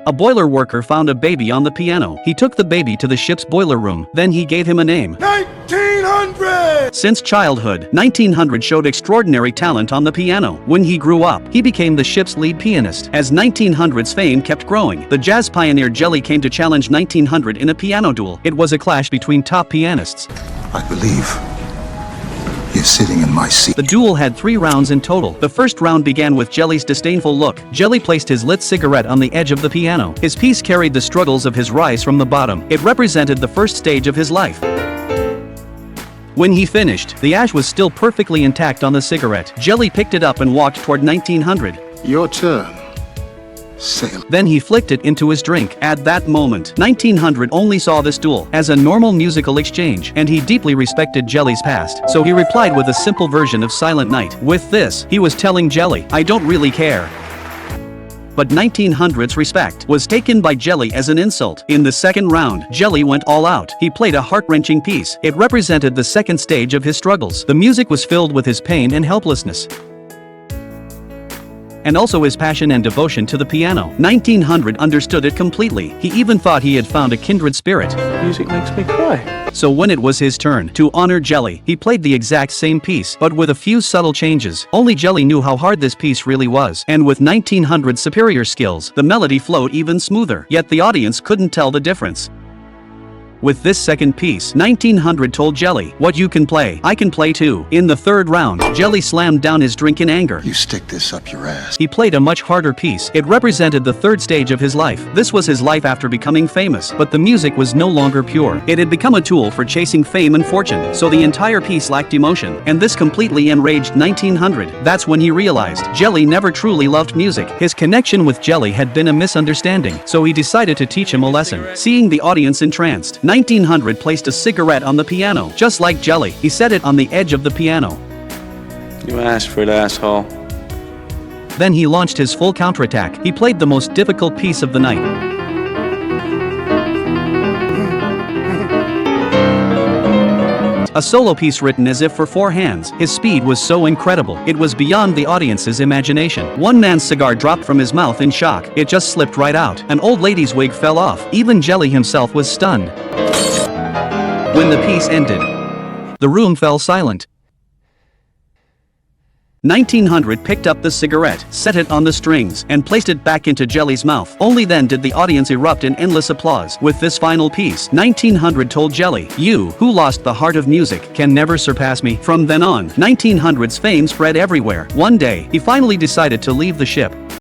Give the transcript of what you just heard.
A boiler worker found a baby on the piano. He took the baby to the ship's boiler room. Then he gave him a name. 1900! Since childhood, 1900 showed extraordinary talent on the piano. When he grew up, he became the ship's lead pianist. As 1900's fame kept growing, the jazz pioneer Jelly came to challenge 1900 in a piano duel. It was a clash between top pianists. I believe he is sitting in my seat. The duel had 3 rounds in total. The first round began with Jelly's disdainful look. Jelly placed his lit cigarette on the edge of the piano. His piece carried the struggles of his rise from the bottom. It represented the first stage of his life. When he finished, the ash was still perfectly intact on the cigarette. Jelly picked it up and walked toward 1900. Your turn. Sail. Then he flicked it into his drink. At that moment, 1900 only saw this duel as a normal musical exchange, and he deeply respected Jelly's past, so he replied with a simple version of Silent Night. With this, he was telling Jelly, "I don't really care." But 1900's respect was taken by Jelly as an insult. In the second round, Jelly went all out. He played a heart-wrenching piece. It represented the second stage of his struggles. The music was filled with his pain and helplessness, and also his passion and devotion to the piano. 1900 understood it completely. He even thought he had found a kindred spirit. Music makes me cry. So when it was his turn to honor Jelly, he played the exact same piece, but with a few subtle changes. Only Jelly knew how hard this piece really was, and with 1900's superior skills, the melody flowed even smoother, yet the audience couldn't tell the difference. With this second piece, 1900 told Jelly, "What you can play, I can play too." In the third round, Jelly slammed down his drink in anger. You stick this up your ass. He played a much harder piece. It represented the third stage of his life. This was his life after becoming famous, but the music was no longer pure. It had become a tool for chasing fame and fortune, so the entire piece lacked emotion, and this completely enraged 1900. That's when he realized Jelly never truly loved music. His connection with Jelly had been a misunderstanding, so he decided to teach him a lesson. Seeing the audience entranced, 1900 placed a cigarette on the piano. Just like Jelly, he set it on the edge of the piano. You asked for it, asshole. Then he launched his full counterattack. He played the most difficult piece of the night. A solo piece written as if for 4 hands. His speed was so incredible, it was beyond the audience's imagination. One man's cigar dropped from his mouth in shock. It just slipped right out. An old lady's wig fell off. Even Jelly himself was stunned. When the piece ended, the room fell silent. 1900 picked up the cigarette, set it on the strings, and placed it back into Jelly's mouth. Only then did the audience erupt in endless applause. With this final piece, 1900 told Jelly, "You, who lost the heart of music, can never surpass me." From then on, 1900's fame spread everywhere. One day, he finally decided to leave the ship.